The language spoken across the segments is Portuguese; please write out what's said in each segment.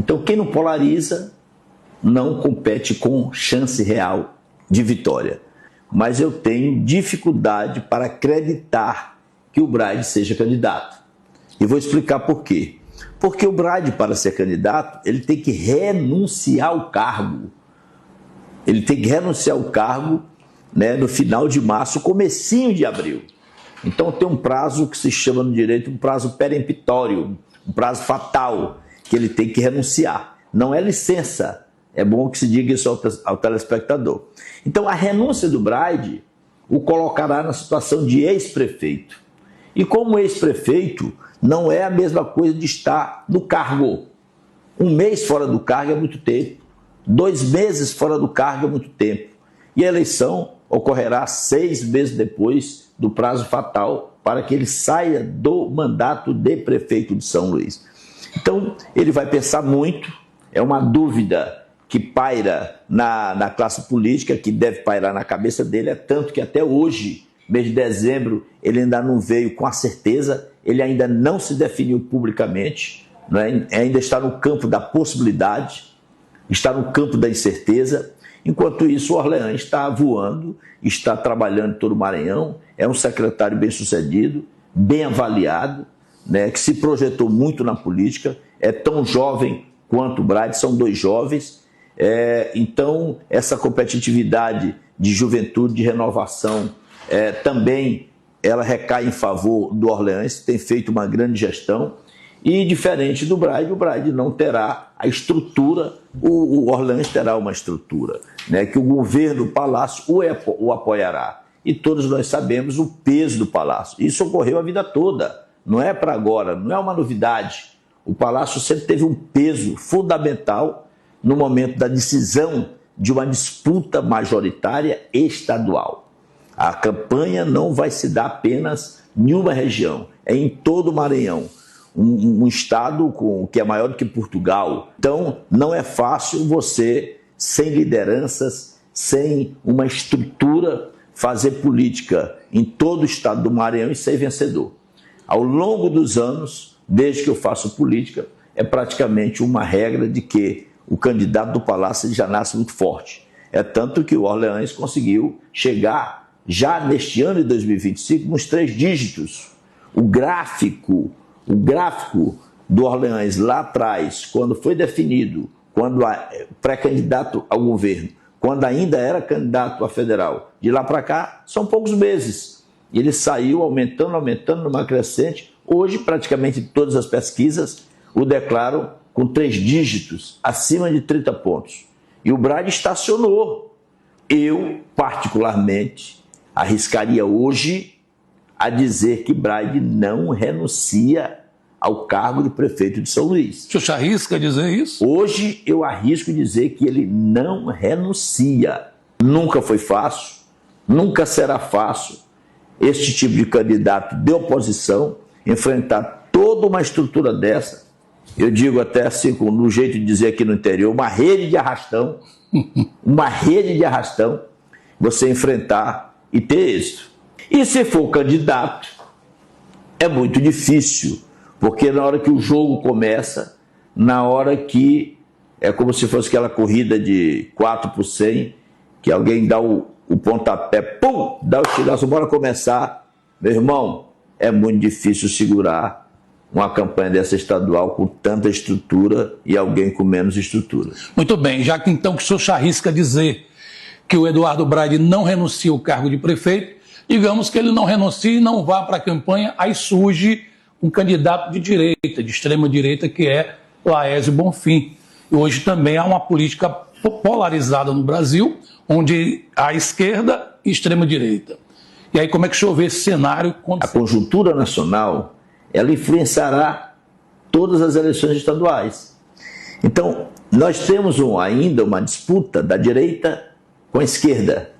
Então, quem não polariza não compete com chance real de vitória. Mas eu tenho dificuldade para acreditar que o Braide seja candidato. E vou explicar por quê. Porque o Braide, para ser candidato, ele tem que renunciar ao cargo. Ele tem que renunciar ao cargo, né, no final de março, comecinho de abril. Então tem um prazo que se chama no direito um prazo peremptório, um prazo fatal, que ele tem que renunciar. Não é licença. É bom que se diga isso ao telespectador. Então a renúncia do Braide o colocará na situação de ex-prefeito. E como ex-prefeito, não é a mesma coisa de estar no cargo. Um mês fora do cargo é muito tempo. 2 meses fora do cargo é muito tempo. E a eleição ocorrerá 6 meses depois do prazo fatal para que ele saia do mandato de prefeito de São Luís. Então, ele vai pensar muito, é uma dúvida que paira na classe política, que deve pairar na cabeça dele, é tanto que até hoje, mês de dezembro, ele ainda não veio com a certeza, ele ainda não se definiu publicamente, né? Ainda está no campo da possibilidade, está no campo da incerteza. Enquanto isso, o Orleans está voando, está trabalhando em todo o Maranhão, é um secretário bem-sucedido, bem avaliado, né, que se projetou muito na política, é tão jovem quanto o Braide, são 2 jovens. Então, essa competitividade de juventude, de renovação, também ela recai em favor do Orleans, tem feito uma grande gestão. E diferente do Braide, o Braide não terá a estrutura, o Orleans terá uma estrutura, né, que o governo do Palácio o apoiará. E todos nós sabemos o peso do Palácio. Isso ocorreu a vida toda, não é para agora, não é uma novidade. O Palácio sempre teve um peso fundamental no momento da decisão de uma disputa majoritária estadual. A campanha não vai se dar apenas em uma região, é em todo o Maranhão. Um estado que é maior do que Portugal. Então, não é fácil você, sem lideranças, sem uma estrutura, fazer política em todo o estado do Maranhão e ser vencedor. Ao longo dos anos, desde que eu faço política, é praticamente uma regra de que o candidato do Palácio já nasce muito forte. É tanto que o Orleans conseguiu chegar, já neste ano de 2025, nos 3 dígitos. O gráfico do Orleans lá atrás, quando foi definido, quando pré-candidato ao governo, quando ainda era candidato a federal, de lá para cá, são poucos meses. E ele saiu aumentando numa crescente. Hoje, praticamente todas as pesquisas o declaram com 3 dígitos, acima de 30 pontos. E o Braide estacionou. Eu, particularmente, arriscaria hoje a dizer que Braide não renuncia ao cargo de prefeito de São Luís. O senhor se arrisca a dizer isso? Hoje eu arrisco dizer que ele não renuncia. Nunca foi fácil, nunca será fácil este tipo de candidato de oposição enfrentar toda uma estrutura dessa. Eu digo até assim, no jeito de dizer aqui no interior, uma rede de arrastão, você enfrentar e ter êxito. E se for candidato, é muito difícil, porque na hora que o jogo começa, na hora que é como se fosse aquela corrida de 4 por 100, que alguém dá o pontapé, pum, dá o estilhaço, bora começar. Meu irmão, é muito difícil segurar uma campanha dessa estadual com tanta estrutura e alguém com menos estrutura. Muito bem, já que então que o senhor se arrisca a dizer que o Eduardo Braide não renuncia ao cargo de prefeito, digamos que ele não renuncia e não vá para a campanha, aí surge um candidato de direita, de extrema direita, que é Laésio Bonfim. E hoje também há uma política polarizada no Brasil, onde há esquerda e extrema direita. E aí como é que o senhor vê esse cenário? A conjuntura nacional, ela influenciará todas as eleições estaduais. Então, nós temos ainda uma disputa da direita com a esquerda,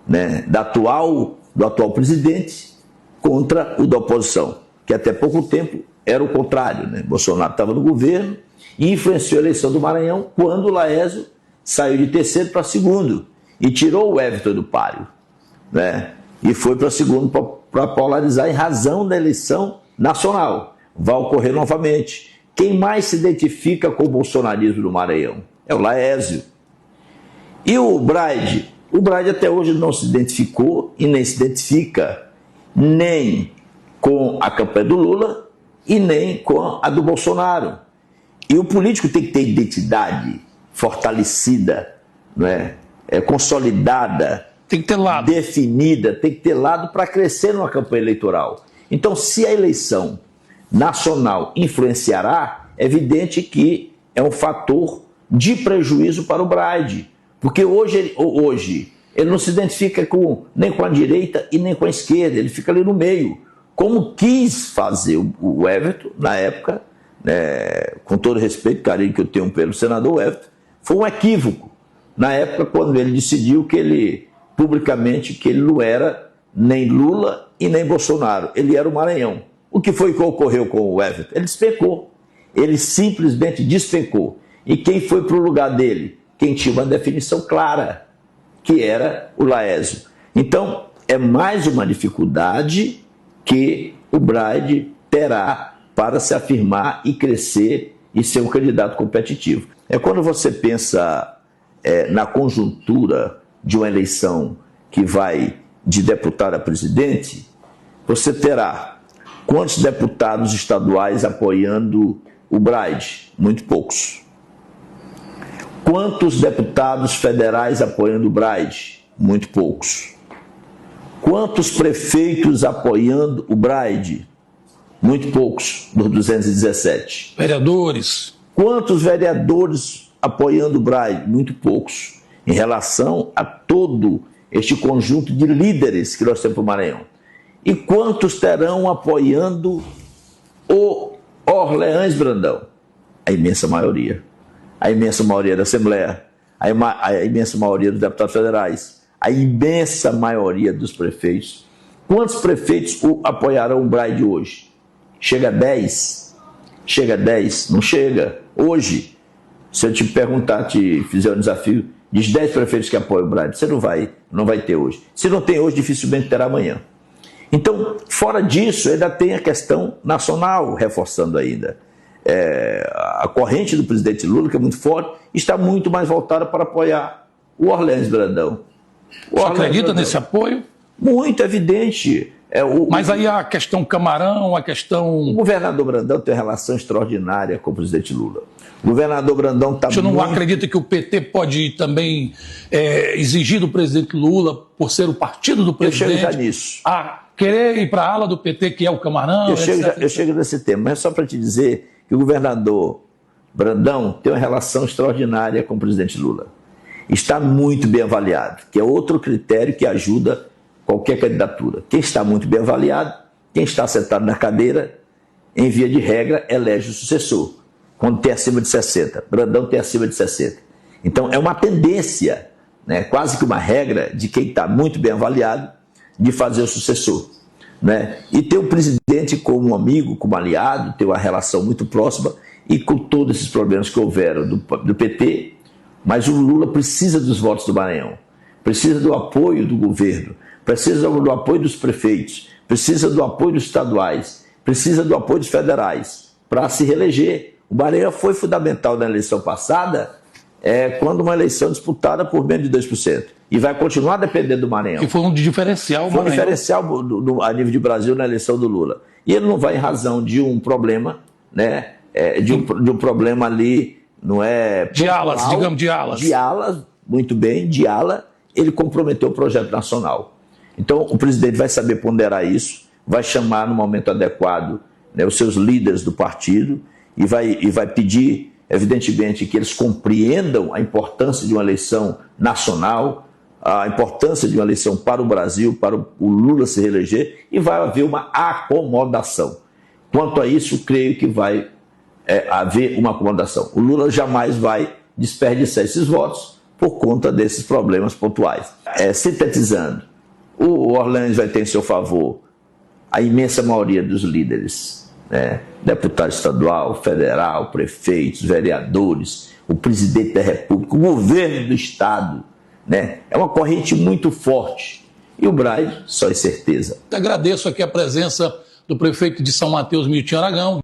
né? Do atual presidente contra o da oposição, que até pouco tempo era o contrário, né? Bolsonaro estava no governo e influenciou a eleição do Maranhão quando o Laésio saiu de terceiro para segundo e tirou o Everton do páreo, né? E foi para segundo para polarizar em razão da eleição nacional. Vai ocorrer novamente. quem mais se identifica com o bolsonarismo no Maranhão é o Laézio. E o Braide até hoje não se identificou e nem se identifica nem com a campanha do Lula e nem com a do Bolsonaro. E o político tem que ter identidade fortalecida, não é? Consolidada, tem que ter lado, definida, tem que ter lado para crescer numa campanha eleitoral. Então, se a eleição nacional influenciará, é evidente que é um fator de prejuízo para o Braide, porque hoje ele não se identifica nem com a direita e nem com a esquerda, ele fica ali no meio, como quis fazer o Everton na época, com todo respeito, carinho que eu tenho pelo senador Everton, foi um equívoco na época quando ele decidiu publicamente que ele não era nem Lula e nem Bolsonaro, ele era o Maranhão. O que foi que ocorreu com o Everton? Ele despencou, ele simplesmente despencou. E quem foi para o lugar dele? Quem tinha uma definição clara, que era o Laézio. Então, é mais uma dificuldade que o Braide terá para se afirmar e crescer e ser um candidato competitivo. É quando você pensa na conjuntura de uma eleição que vai de deputado a presidente, você terá quantos deputados estaduais apoiando o Braide? Muito poucos. Quantos deputados federais apoiando o Braide? Muito poucos. Quantos prefeitos apoiando o Braide? Muito poucos, dos 217. Vereadores? Quantos vereadores apoiando o Braide? Muito poucos, em relação a todo este conjunto de líderes que nós temos para o Maranhão. E quantos terão apoiando o Orleans Brandão? A imensa maioria. A imensa maioria da Assembleia, a imensa maioria dos deputados federais, a imensa maioria dos prefeitos. Quantos prefeitos apoiarão o Braide hoje? Chega a 10? Chega a 10? Não chega. Hoje, se eu te perguntar, te fizer um desafio, diz 10 prefeitos que apoiam o Braide, você não vai ter hoje. Se não tem hoje, dificilmente terá amanhã. Então, fora disso, ainda tem a questão nacional, reforçando ainda. A corrente do presidente Lula, que é muito forte, está muito mais voltada para apoiar o Orleans Brandão. Você acredita nesse apoio? Muito evidente. Mas aí a questão Camarão, a questão... O governador Brandão tem uma relação extraordinária com o presidente Lula. O governador Brandão está muito... Você não acredita que o PT pode também exigir do presidente Lula, por ser o partido do presidente... Eu chego já nisso. Querer ir para a ala do PT, que é o Camarão... Eu chego nesse tema, mas só para te dizer que o governador Brandão tem uma relação extraordinária com o presidente Lula. Está muito bem avaliado, que é outro critério que ajuda qualquer candidatura. Quem está muito bem avaliado, quem está sentado na cadeira, em via de regra, elege o sucessor, quando tem acima de 60. Brandão tem acima de 60. Então, é uma tendência, quase que uma regra de quem está muito bem avaliado, de fazer o sucessor. E ter o presidente como um amigo, como aliado, ter uma relação muito próxima, e com todos esses problemas que houveram do PT, mas o Lula precisa dos votos do Maranhão, precisa do apoio do governo, precisa do apoio dos prefeitos, precisa do apoio dos estaduais, precisa do apoio dos federais para se reeleger. O Maranhão foi fundamental na eleição passada, quando uma eleição disputada por menos de 2%. E vai continuar dependendo do Maranhão. E foi um diferencial. Foi um diferencial a nível de Brasil na eleição do Lula. E ele não vai em razão de um problema, de um problema ali, não é... De alas, digamos, de alas. De alas, muito bem, de ala, ele comprometeu o projeto nacional. Então, o presidente vai saber ponderar isso, vai chamar no momento adequado os seus líderes do partido e vai pedir, evidentemente, que eles compreendam a importância de uma eleição nacional, a importância de uma eleição para o Brasil, para o Lula se reeleger, e vai haver uma acomodação. Quanto a isso, creio que vai haver uma acomodação. O Lula jamais vai desperdiçar esses votos por conta desses problemas pontuais. Sintetizando, o Orleans vai ter em seu favor a imensa maioria dos líderes, deputado estadual, federal, prefeitos, vereadores, o presidente da República, o governo do Estado. É uma corrente muito forte. E o Braide, só é certeza. Agradeço aqui a presença do prefeito de São Mateus, Milton Aragão.